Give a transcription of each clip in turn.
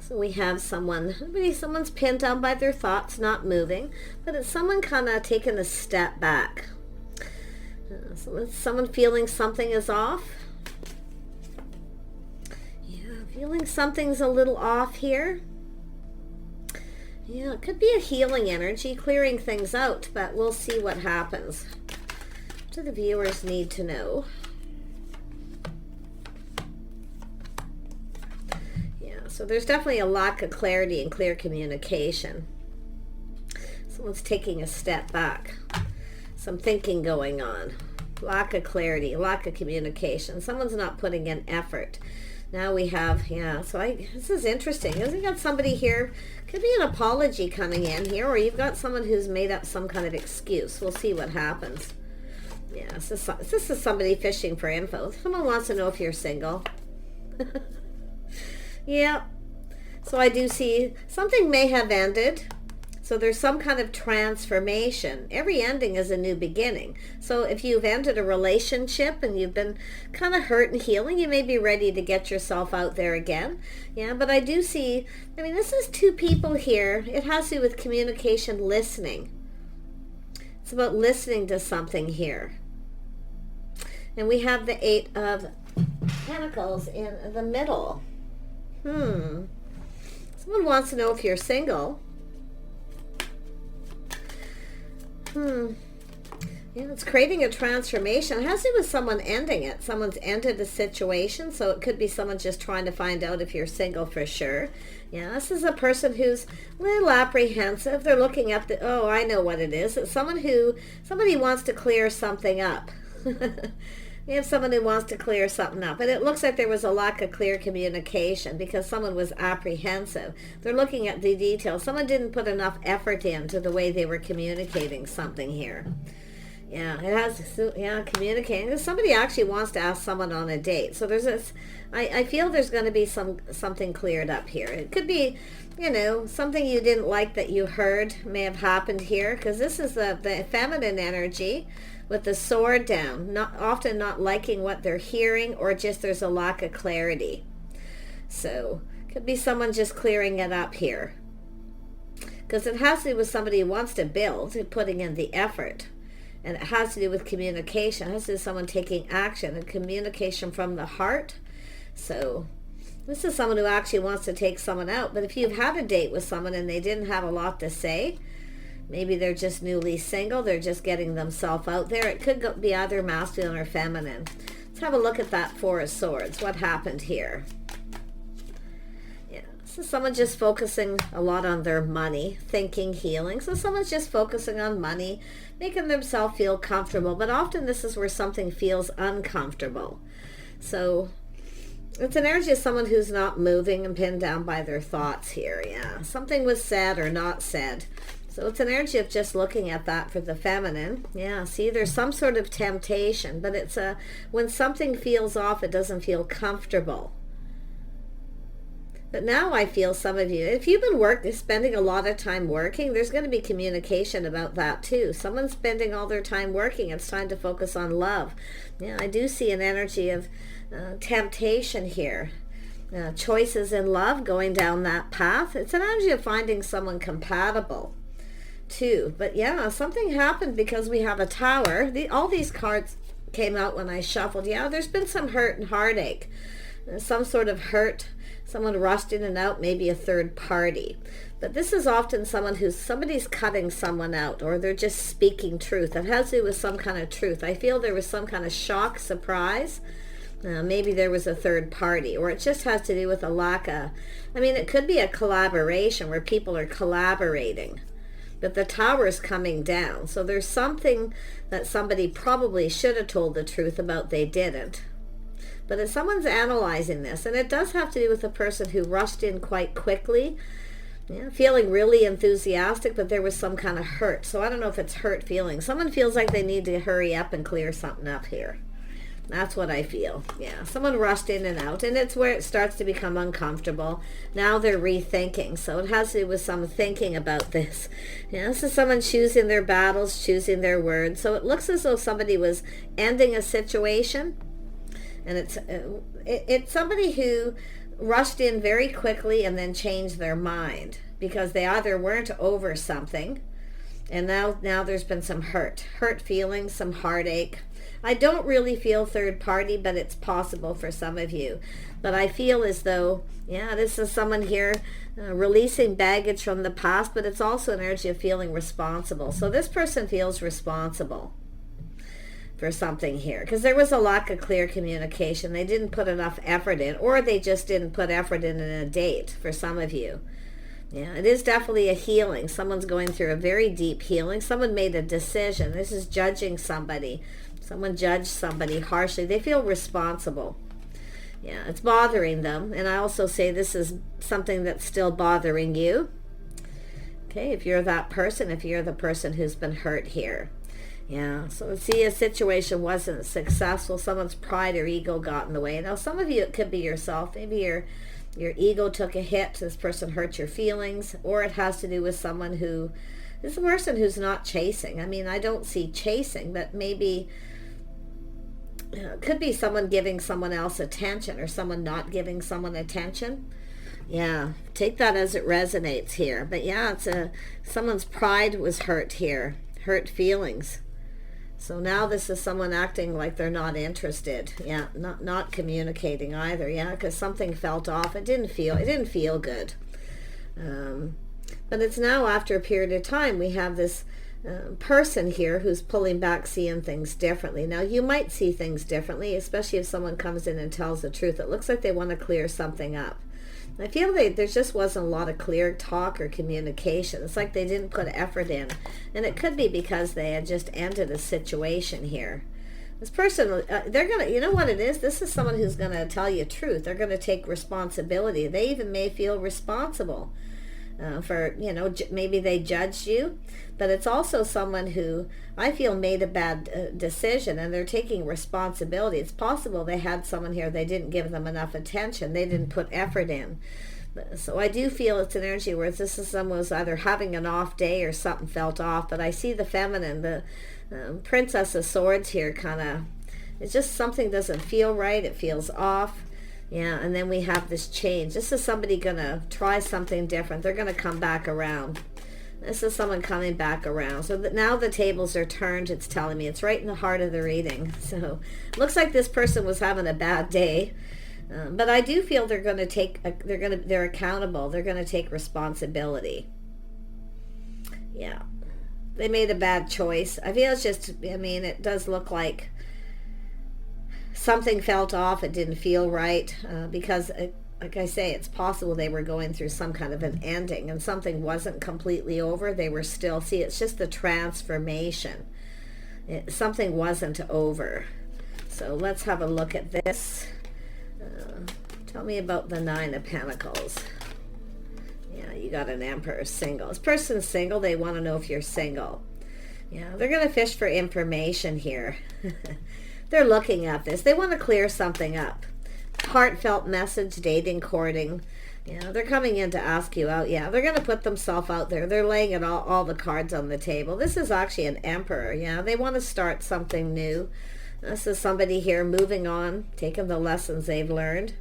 So we have someone's pinned down by their thoughts, not moving, but it's someone kind of taking a step back. So it's someone feeling something is off. Yeah, feeling something's a little off here. Yeah, it could be a healing energy, clearing things out, but we'll see what happens. What do the viewers need to know? Yeah, so there's definitely a lack of clarity and clear communication. Someone's taking a step back. Some thinking going on. Lack of clarity, lack of communication. Someone's not putting in effort. Now we have, yeah, so this is interesting. You've got somebody here, could be an apology coming in here, or you've got someone who's made up some kind of excuse. We'll see what happens. Yeah, this is somebody fishing for info. Someone wants to know if you're single. Yeah, so I do see something may have ended. So there's some kind of transformation. Every ending is a new beginning. So if you've ended a relationship and you've been kind of hurt and healing, you may be ready to get yourself out there again. Yeah, but I do see, I mean, this is two people here. It has to do with communication, listening. It's about listening to something here. And we have the Eight of Pentacles in the middle. Someone wants to know if you're single. Yeah, it's creating a transformation. It has to do with someone ending it. Someone's ended a situation, so it could be someone just trying to find out if you're single for sure. Yeah, this is a person who's a little apprehensive. They're looking at the, oh, I know what it is. It's somebody wants to clear something up. We have someone who wants to clear something up. And it looks like there was a lack of clear communication because someone was apprehensive. They're looking at the details. Someone didn't put enough effort into the way they were communicating something here. Yeah, it has, yeah, communicating. Somebody actually wants to ask someone on a date. So there's this, I feel there's going to be something cleared up here. It could be, you know, something you didn't like that you heard may have happened here, because this is the feminine energy with the sword down, often not liking what they're hearing, or just there's a lack of clarity. So could be someone just clearing it up here, because it has to do with somebody who wants to build, putting in the effort. And it has to do with communication. It has to do with someone taking action and communication from the heart. So this is someone who actually wants to take someone out. But if you've had a date with someone and they didn't have a lot to say, maybe they're just newly single, they're just getting themselves out there. It could be either masculine or feminine. Let's have a look at that Four of Swords. What happened here? Yeah, so someone just focusing a lot on their money, thinking, healing. So someone's just focusing on money, making themselves feel comfortable. But often this is where something feels uncomfortable. So it's an energy of someone who's not moving and pinned down by their thoughts here. Yeah, something was said or not said. So it's an energy of just looking at that for the feminine. Yeah, see, there's some sort of temptation, but it's when something feels off, it doesn't feel comfortable. But now I feel some of you, if you've been spending a lot of time working, there's going to be communication about that too. Someone's spending all their time working. It's time to focus on love. Yeah, I do see an energy of temptation here. Choices in love, going down that path. It's an energy of finding someone compatible too. But yeah, something happened because we have a Tower. All these cards came out when I shuffled. Yeah, there's been some hurt and heartache. Some sort of hurt. Someone rushed in and out, maybe a third party. But this is often somebody's cutting someone out, or they're just speaking truth. It has to do with some kind of truth. I feel there was some kind of shock, surprise. Maybe there was a third party, or it just has to do with a lack of, I mean, it could be a collaboration where people are collaborating. But the Tower is coming down. So there's something that somebody probably should have told the truth about, they didn't. But if someone's analyzing this, and it does have to do with a person who rushed in quite quickly, yeah, feeling really enthusiastic, but there was some kind of hurt. So I don't know if it's hurt feeling. Someone feels like they need to hurry up and clear something up here. That's what I feel. Yeah, someone rushed in and out, and it's where it starts to become uncomfortable. Now they're rethinking, so it has to do with some thinking about this. Yeah, this is someone choosing their battles, choosing their words. So it looks as though somebody was ending a situation, and it's somebody who rushed in very quickly and then changed their mind because they either weren't over something, and now there's been some hurt feelings, some heartache. I don't really feel third party, but it's possible for some of you. But I feel as though, yeah, this is someone here releasing baggage from the past, but it's also an energy of feeling responsible. So this person feels responsible for something here because there was a lack of clear communication. They didn't put enough effort in, or they just didn't put effort in a date for some of you. Yeah, it is definitely a healing. Someone's going through a very deep healing. Someone made a decision. This is judging somebody. Someone judged somebody harshly. They feel responsible. Yeah, it's bothering them. And I also say this is something that's still bothering you. Okay, if you're that person, if you're the person who's been hurt here. Yeah, so see, a situation wasn't successful. Someone's pride or ego got in the way. Now, some of you, it could be yourself. Maybe your ego took a hit. This person hurt your feelings. Or it has to do with someone who is a person who's not chasing. I mean, I don't see chasing, but maybe it could be someone giving someone else attention or someone not giving someone attention. Yeah, take that as it resonates here. But yeah, it's someone's pride was hurt here, hurt feelings. So now this is someone acting like they're not interested. Yeah, not communicating either. Yeah, because something felt off. It didn't feel good. But it's now after a period of time we have this person here who's pulling back, seeing things differently. Now you might see things differently, especially if someone comes in and tells the truth. It looks like they want to clear something up. I feel there just wasn't a lot of clear talk or communication. It's like they didn't put effort in. And it could be because they had just ended a situation here. This person, they're going to, you know what it is? This is someone who's going to tell you truth. They're going to take responsibility. They even may feel responsible for, maybe they judged you. But it's also someone who I feel made a bad decision and they're taking responsibility. It's possible they had someone here, they didn't give them enough attention. They didn't put effort in. So I do feel it's an energy where this is someone who's either having an off day or something felt off. But I see the feminine, the Princess of Swords here kind of, it's just something doesn't feel right. It feels off. Yeah, and then we have this change. This is somebody going to try something different. They're going to come back around. This is someone coming back around. So that now the tables are turned, it's telling me. It's right in the heart of the reading. So it looks like this person was having a bad day. But I do feel they're going to take, they're accountable. They're going to take responsibility. Yeah. They made a bad choice. I feel it's just, it does look like something felt off. It didn't feel right because like I say, it's possible they were going through some kind of an ending and something wasn't completely over. They were still, see, it's just the transformation. Something wasn't over. So let's have a look at this. Tell me about the Nine of Pentacles. Yeah, you got an Emperor, single. This person's single. They want to know if you're single. Yeah, they're going to fish for information here. They're looking at this. They want to clear something up. Heartfelt message, dating, courting. Yeah, they're coming in to ask you out. Yeah, they're going to put themselves out there. They're laying it all the cards on the table. This is actually an Emperor. Yeah, they want to start something new. This is somebody here moving on, taking the lessons they've learned.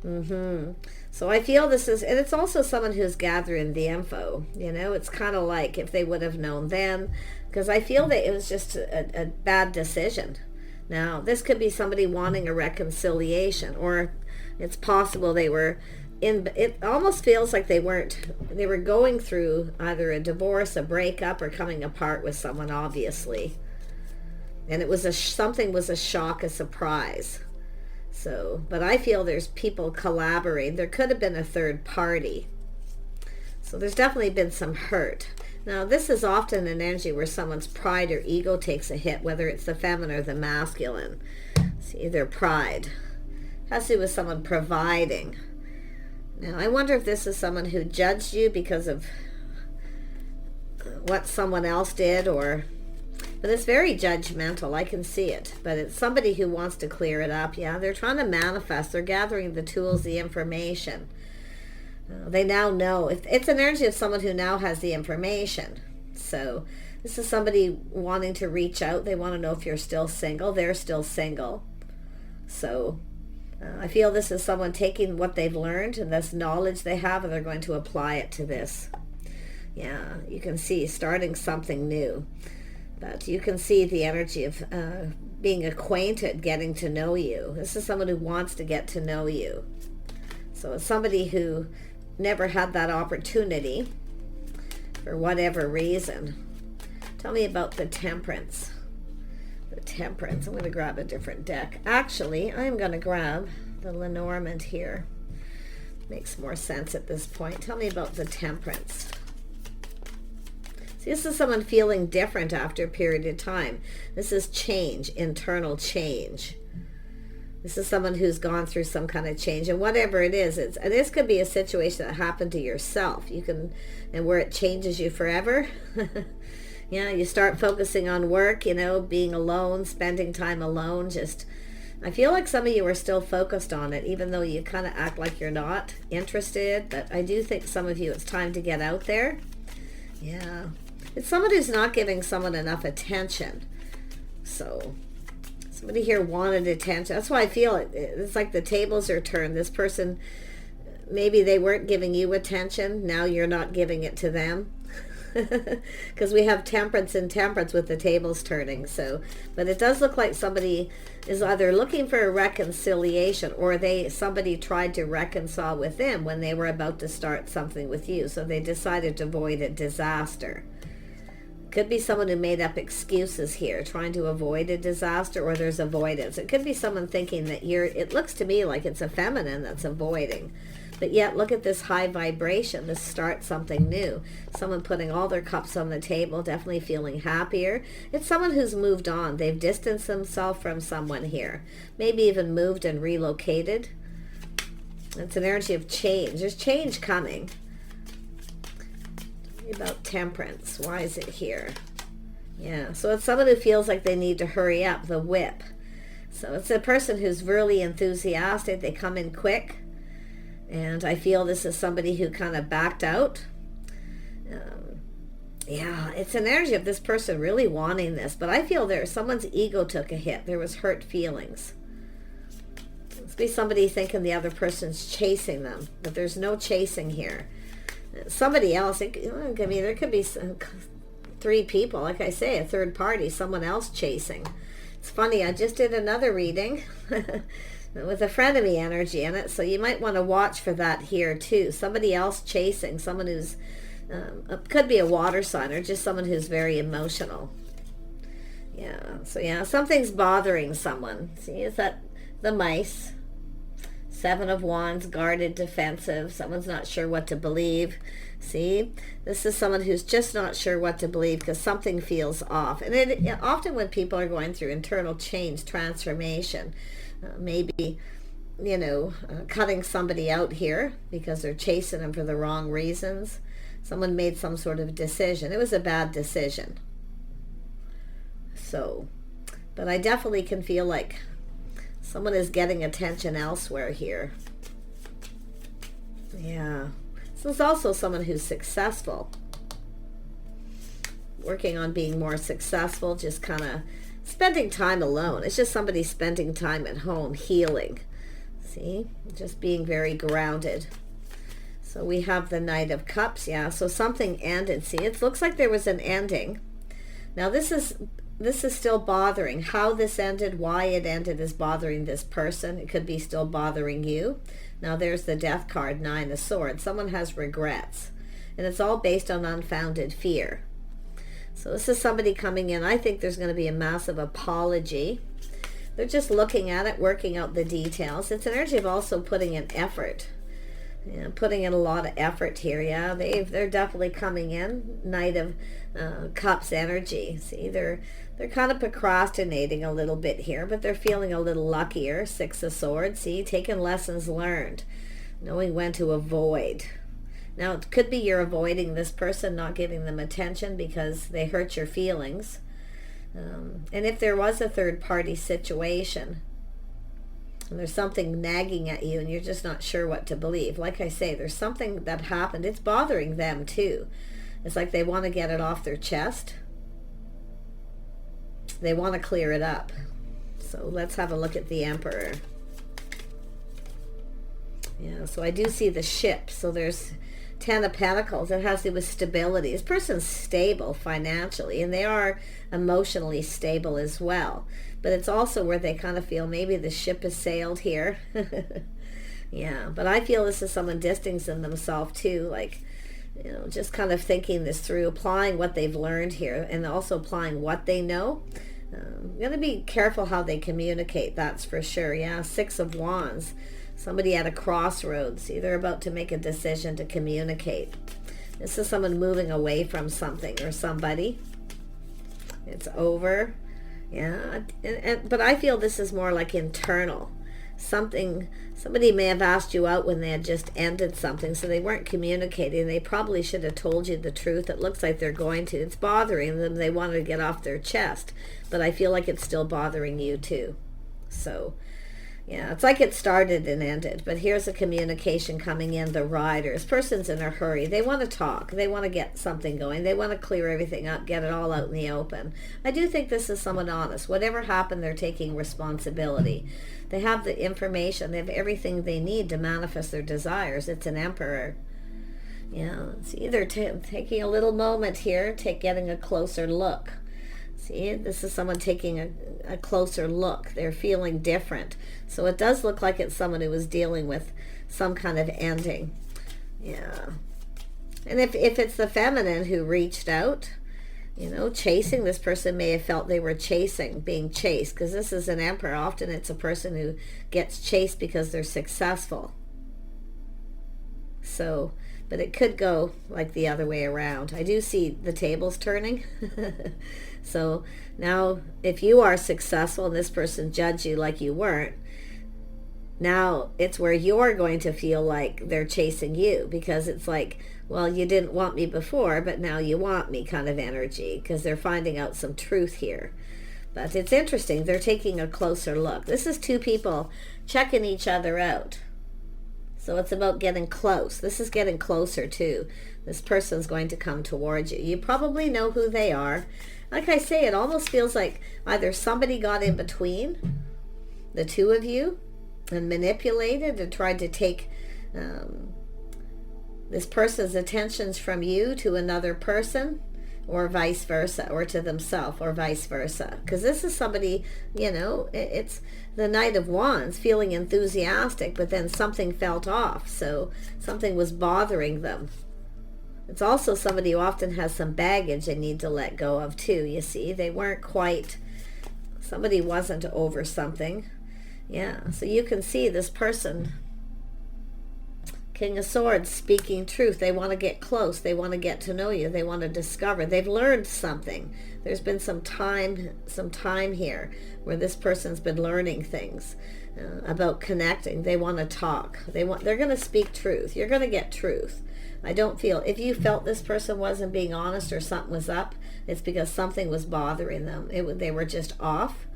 So I feel this is, and it's also someone who's gathering the info. It's kind of like if they would have known then, because I feel that it was just a bad decision. Now, this could be somebody wanting a reconciliation, or it's possible they were it almost feels like they were going through either a divorce, a breakup, or coming apart with someone, obviously. And it was something was a shock, a surprise. So, but I feel there's people collaborating. There could have been a third party. So there's definitely been some hurt. Now, this is often an energy where someone's pride or ego takes a hit, whether it's the feminine or the masculine. See, their pride has to do with someone providing. Now, I wonder if this is someone who judged you because of what someone else did, but it's very judgmental. I can see it. But it's somebody who wants to clear it up. Yeah, they're trying to manifest. They're gathering the tools, the information. They now know. It's an energy of someone who now has the information. So this is somebody wanting to reach out. They want to know if you're still single. They're still single. So I feel this is someone taking what they've learned and this knowledge they have, and they're going to apply it to this. Yeah, you can see starting something new. But you can see the energy of being acquainted, getting to know you. This is someone who wants to get to know you. So it's somebody who never had that opportunity for whatever reason. Tell me about the Temperance. The Temperance. I'm going to grab a different deck. Actually, I'm going to grab the Lenormand here. Makes more sense at this point. Tell me about the Temperance. See, this is someone feeling different after a period of time. This is change, internal change. This is someone who's gone through some kind of change, and whatever it is, this could be a situation that happened to yourself. And where it changes you forever. Yeah, you start focusing on work, being alone, spending time alone. I feel like some of you are still focused on it, even though you kind of act like you're not interested. But I do think some of you, it's time to get out there. Yeah, it's someone who's not giving someone enough attention. So somebody here wanted attention. That's why I feel it. It's like the tables are turned. This person, maybe they weren't giving you attention. Now you're not giving it to them. Because we have Temperance and Temperance with the tables turning. But it does look like somebody is either looking for a reconciliation, or somebody tried to reconcile with them when they were about to start something with you. So they decided to avoid a disaster. Could be someone who made up excuses here, trying to avoid a disaster, or there's avoidance. It could be someone thinking that it looks to me like it's a feminine that's avoiding. But yet, look at this high vibration. This starts something new. Someone putting all their cups on the table, definitely feeling happier. It's someone who's moved on. They've distanced themselves from someone here. Maybe even moved and relocated. It's an energy of change. There's change coming. About Temperance. Why is it here? Yeah, so it's someone who feels like they need to hurry up. The Whip. So it's a person who's really enthusiastic. They come in quick. And I feel this is somebody who kind of backed out. Yeah, it's an energy of this person really wanting this. But I feel someone's ego took a hit. There was hurt feelings. Must be somebody thinking the other person's chasing them. But there's no chasing here. Somebody else, there could be three people. Like I say, a third party, someone else chasing. It's funny, I just did another reading. With a frenemy energy in it, so you might want to watch for that here too. Somebody else chasing, someone who's could be a water sign, or just someone who's very emotional. Yeah, so yeah, something's bothering someone. See, is that the Mice? 7 of Wands, guarded, defensive. Someone's not sure what to believe. See, this is someone who's just not sure what to believe because something feels off. And often when people are going through internal change, transformation, maybe, cutting somebody out here because they're chasing them for the wrong reasons. Someone made some sort of decision. It was a bad decision. So, but I definitely can feel like someone is getting attention elsewhere here. Yeah. This is also someone who's successful. Working on being more successful, just kind of spending time alone. It's just somebody spending time at home, healing. See? Just being very grounded. So we have the Knight of Cups. Yeah, so something ended. See, it looks like there was an ending. Now this is still bothering. How this ended, why it ended is bothering this person. It could be still bothering you. Now there's the Death card, 9 of Swords. Someone has regrets. And it's all based on unfounded fear. So this is somebody coming in. I think there's going to be a massive apology. They're just looking at it, working out the details. It's an energy of also putting in effort. Yeah, putting in a lot of effort here. Yeah, they're definitely coming in. Knight of Cups energy. See, they're kind of procrastinating a little bit here, but they're feeling a little luckier. 6 of Swords. See, taking lessons learned, knowing when to avoid. Now, it could be you're avoiding this person, not giving them attention because they hurt your feelings. And if there was a third-party situation, and there's something nagging at you and you're just not sure what to believe, like I say, there's something that happened. It's bothering them too. It's like they want to get it off their chest. They want to clear it up. So let's have a look at the Emperor. Yeah, so I do see the ship. So there's 10 of Pentacles. It has to do with stability. This person's stable financially, and they are emotionally stable as well. But it's also where they kind of feel maybe the ship has sailed here. Yeah, but I feel this is someone distancing themselves too, like, you know, just kind of thinking this through, applying what they've learned here, and also applying what they know. You got to be careful how they communicate, that's for sure. Yeah, 6 of Wands. Somebody at a crossroads, either about to make a decision to communicate. This is someone moving away from something or somebody. It's over. Yeah, but I feel this is more like internal. Somebody may have asked you out when they had just ended something, so they weren't communicating. They probably should have told you the truth. It looks like they're going to. It's bothering them. They want to get off their chest, but I feel like it's still bothering you too. So yeah, it's like it started and ended, but here's a communication coming in. The Rider. This person's in a hurry. They want to talk. They want to get something going. They want to clear everything up, get it all out in the open. I do think this is someone honest. Whatever happened, they're taking responsibility. They have the information. They have everything they need to manifest their desires. It's an Emperor. Yeah, it's either taking a little moment here, getting a closer look. See, this is someone taking a closer look. They're feeling different. So it does look like it's someone who was dealing with some kind of ending. Yeah. And if it's the feminine who reached out, you know, chasing, this person may have felt they were being chased, because this is an Emperor. Often it's a person who gets chased because they're successful. So, but it could go like the other way around. I do see the tables turning. So now if you are successful and this person judged you like you weren't, now it's where you're going to feel like they're chasing you, because it's like, well, you didn't want me before, but now you want me kind of energy, because they're finding out some truth here. But it's interesting. They're taking a closer look. This is 2 people checking each other out. So it's about getting close. This is getting closer too. This person's going to come towards you. You probably know who they are. Like I say, it almost feels like either somebody got in between the 2 of you and manipulated and tried to take this person's attentions from you to another person, or vice versa, or to themselves, or vice versa. Because this is somebody, you know, it's the Knight of Wands, feeling enthusiastic, but then something felt off. So something was bothering them. It's also somebody who often has some baggage they need to let go of too, you see. They weren't quite, somebody wasn't over something. Yeah, so you can see this person, King of Swords, speaking truth. They want to get close. They want to get to know you. They want to discover. They've learned something. There's been some time here where this person's been learning things about connecting. They want to talk. They're going to speak truth. You're going to get truth. I don't feel, if you felt this person wasn't being honest or something was up, it's because something was bothering them. They were just off.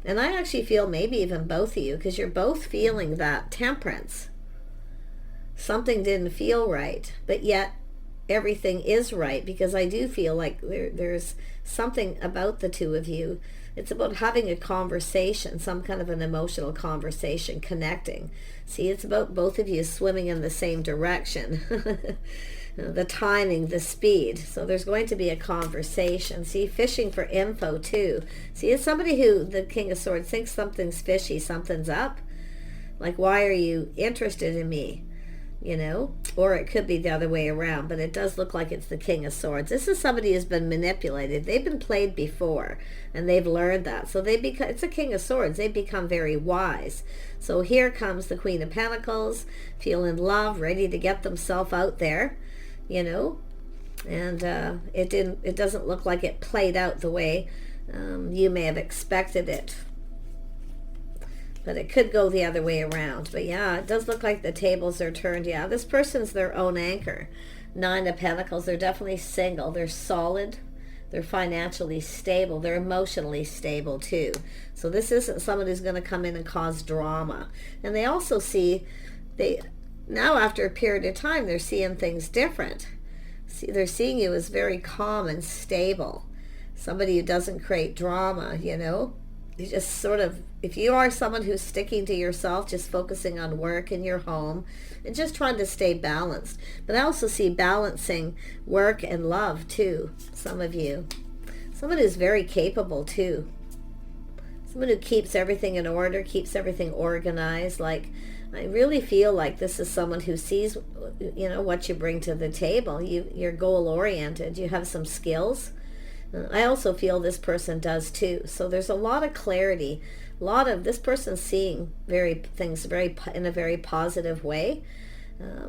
And I actually feel maybe even both of you, because you're both feeling that Temperance. Something didn't feel right, but yet everything is right, because I do feel like there's something about the 2 of you. It's about having a conversation, some kind of an emotional conversation, connecting. See, it's about both of you swimming in the same direction. The timing, the speed. So there's going to be a conversation. See, fishing for info too. See, it's somebody who, the King of Swords, thinks something's fishy, something's up. Like, why are you interested in me? You know, or it could be the other way around, but it does look like it's the King of Swords. This is somebody who's been manipulated. They've been played before, and they've learned that. So it's a King of Swords. They become very wise. So here comes the Queen of Pentacles, feeling love, ready to get themselves out there, you know, and it doesn't look like it played out the way you may have expected it. But it could go the other way around. But yeah, it does look like the tables are turned. Yeah, this person's their own anchor. 9 of Pentacles. They're definitely single. They're solid. They're financially stable. They're emotionally stable too. So this isn't someone who's going to come in and cause drama. And they also see, now after a period of time, they're seeing things different. See, they're seeing you as very calm and stable. Somebody who doesn't create drama, you know. you just sort of, if you are someone who's sticking to yourself, just focusing on work and your home and just trying to stay balanced. But I also see balancing work and love too, some of you. Someone who's very capable too. Someone who keeps everything in order, keeps everything organized. Like, I really feel like this is someone who sees, you know, what you bring to the table. You're goal oriented. You have some skills. I also feel this person does too. So there's a lot of clarity, a lot of this person seeing things in a very positive way.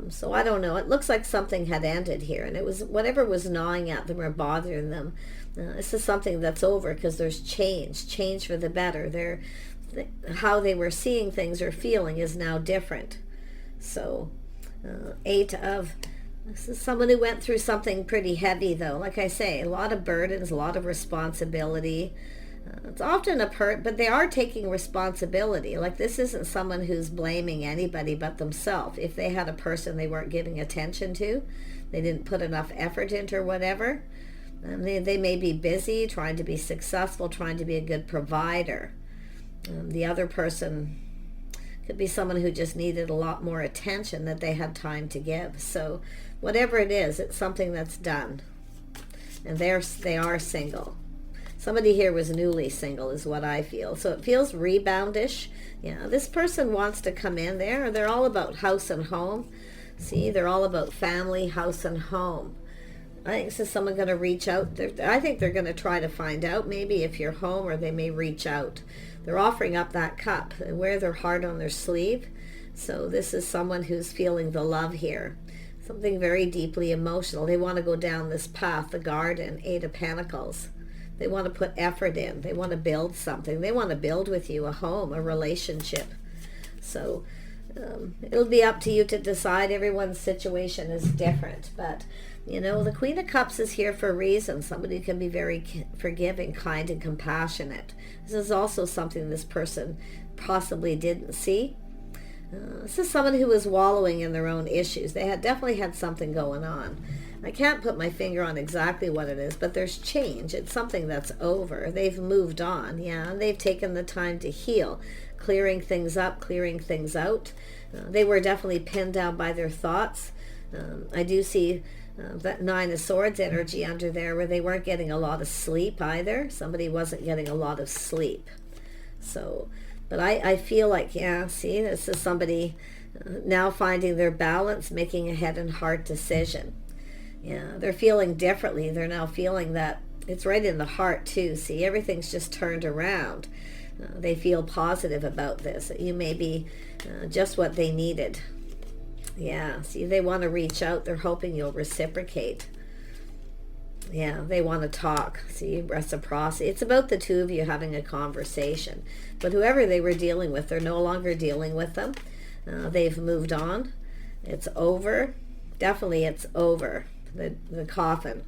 So I don't know. It looks like something had ended here, and it was whatever was gnawing at them or bothering them. This is something that's over because there's change for the better. How they were seeing things or feeling is now different. So this is someone who went through something pretty heavy, though. Like I say, a lot of burdens, a lot of responsibility. It's often but they are taking responsibility. Like, this isn't someone who's blaming anybody but themselves. If they had a person they weren't giving attention to, they didn't put enough effort into or whatever, they may be busy, trying to be successful, trying to be a good provider. The other person could be someone who just needed a lot more attention that they had time to give. So whatever it is, it's something that's done. And they are single. Somebody here was newly single is what I feel. So it feels reboundish. Yeah, this person wants to come in there. They're all about house and home. See, they're all about family, house, and home. I think this is someone going to reach out. I think they're going to try to find out maybe if you're home, or they may reach out. They're offering up that cup and wear their heart on their sleeve. So this is someone who's feeling the love here. Something very deeply emotional. They want to go down this path, the garden, 8 of Pentacles. They want to put effort in. They want to build something. They want to build with you a home, a relationship. So it'll be up to you to decide. Everyone's situation is different. But, you know, the Queen of Cups is here for a reason. Somebody can be very forgiving, kind, and compassionate. This is also something this person possibly didn't see. This is someone who was wallowing in their own issues. They definitely had something going on. I can't put my finger on exactly what it is, but there's change. It's something that's over. They've moved on, yeah, and they've taken the time to heal, clearing things up, clearing things out. They were definitely pinned down by their thoughts. I do see that 9 of Swords energy under there, where they weren't getting a lot of sleep either. Somebody wasn't getting a lot of sleep. So, but I feel like, yeah, see, this is somebody now finding their balance, making a head and heart decision. Yeah, they're feeling differently. They're now feeling that it's right in the heart too. See, everything's just turned around. They feel positive about this. You may be just what they needed. Yeah, see, they want to reach out. They're hoping you'll reciprocate. Yeah, they want to talk. See, reciprocity. It's about the two of you having a conversation. But whoever they were dealing with, they're no longer dealing with them. They've moved on. It's over. Definitely it's over. The coffin.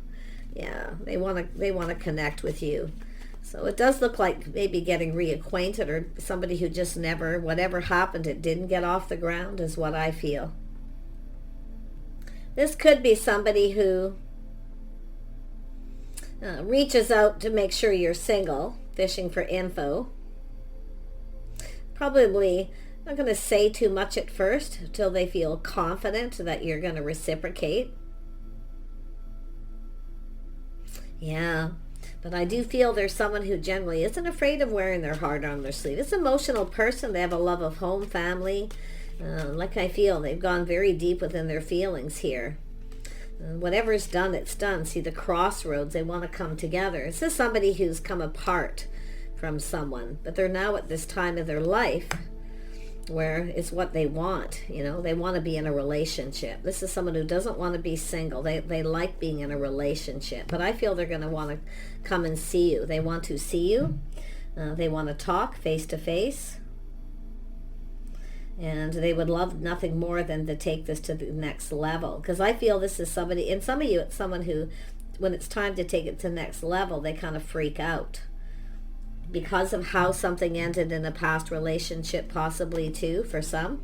Yeah, they want to connect with you. So it does look like maybe getting reacquainted, or somebody who just never, whatever happened, it didn't get off the ground, is what I feel. This could be somebody who reaches out to make sure you're single, fishing for info. Probably not going to say too much at first until they feel confident that you're going to reciprocate. Yeah, but I do feel there's someone who generally isn't afraid of wearing their heart on their sleeve. It's an emotional person. They have a love of home, family. Like I feel, they've gone very deep within their feelings here. Whatever's done, it's done. See, the crossroads, they want to come together. This is somebody who's come apart from someone, but they're now at this time of their life where it's what they want. You know, they want to be in a relationship. This is someone who doesn't want to be single. They like being in a relationship, but I feel they're going to want to come and see you. They want to see you. They want to talk face to face. And they would love nothing more than to take this to the next level. Because I feel this is somebody, and some of you, it's someone who, when it's time to take it to the next level, they kind of freak out. Because of how something ended in a past relationship, possibly too, for some.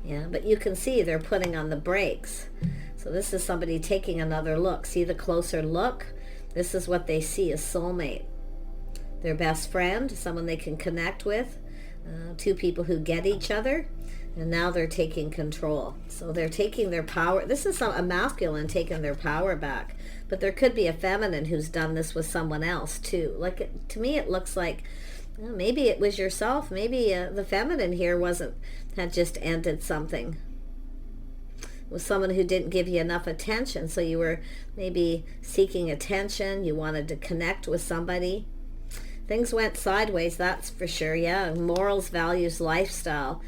Yeah, but you can see they're putting on the brakes. So this is somebody taking another look. See the closer look? This is what they see, a soulmate. their best friend, someone they can connect with, two people who get each other, and now they're taking control. So they're taking their power. This is a masculine taking their power back, but there could be a feminine who's done this with someone else too. Like, to me, it looks like maybe it was yourself. Maybe the feminine here had just ended something with someone who didn't give you enough attention. So you were maybe seeking attention. You wanted to connect with somebody. Things went sideways, that's for sure. Yeah, morals, values, lifestyle,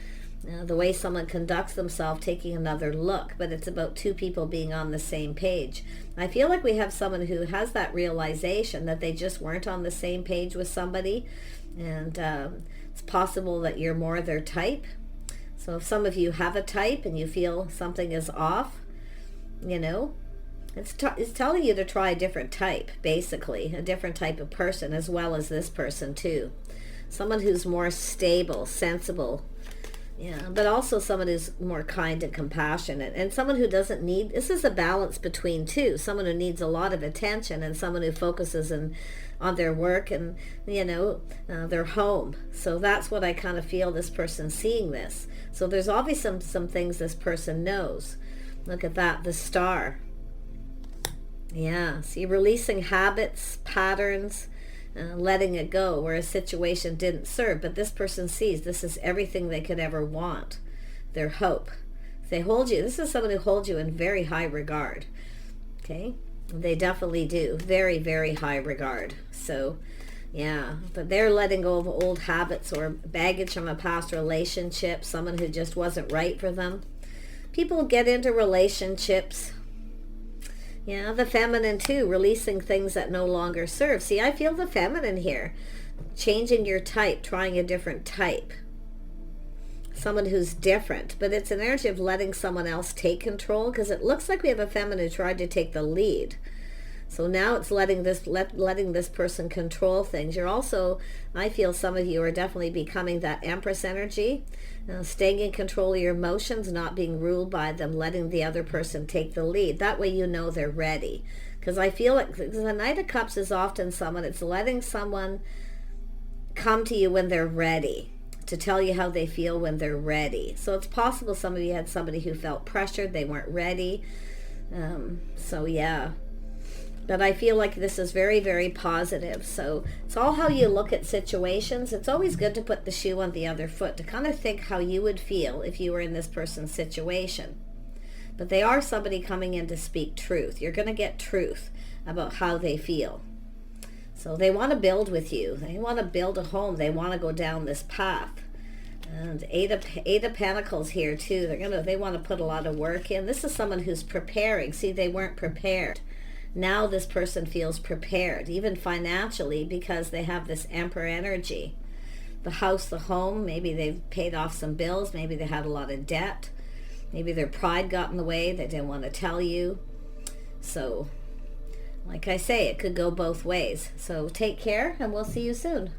the way someone conducts themselves, taking another look. But it's about two people being on the same page. I feel like we have someone who has that realization that they just weren't on the same page with somebody. And it's possible that you're more their type. So if some of you have a type and you feel something is off, it's telling you to try a different type, basically, a different type of person, as well as this person too. Someone who's more stable, sensible, but also someone who's more kind and compassionate, and someone who doesn't need, this is a balance between two, someone who needs a lot of attention and someone who focuses on their work and, their home. So that's what I kind of feel this person's seeing this. So there's obviously some things this person knows. Look at that, the Star. Yeah, see, releasing habits, patterns, letting it go where a situation didn't serve. But this person sees this is everything they could ever want, their hope. They hold you, this is someone who holds you in very high regard. Okay, they definitely do, very, very high regard. So yeah, but they're letting go of old habits or baggage from a past relationship, someone who just wasn't right for them. People get into relationships. Yeah, the feminine too, releasing things that no longer serve. See, I feel the feminine here, changing your type, trying a different type. Someone who's different, but it's an energy of letting someone else take control, because it looks like we have a feminine who tried to take the lead. So now it's letting this person control things. You're also, I feel some of you are definitely becoming that Empress energy, staying in control of your emotions, not being ruled by them, letting the other person take the lead. That way they're ready. Because I feel like the Knight of Cups is often someone, it's letting someone come to you when they're ready, to tell you how they feel when they're ready. So it's possible some of you had somebody who felt pressured, they weren't ready. So yeah. But I feel like this is very, very positive. So it's all how you look at situations. It's always good to put the shoe on the other foot, to kind of think how you would feel if you were in this person's situation. But they are somebody coming in to speak truth. You're going to get truth about how they feel. So they want to build with you. They want to build a home. They want to go down this path. And Eight of Pentacles here too. They want to put a lot of work in. This is someone who's preparing. See, they weren't prepared. Now this person feels prepared, even financially, because they have this Emperor energy. The house, the home, maybe they've paid off some bills, maybe they had a lot of debt, maybe their pride got in the way, they didn't want to tell you. So, like I say, it could go both ways. So take care, and we'll see you soon.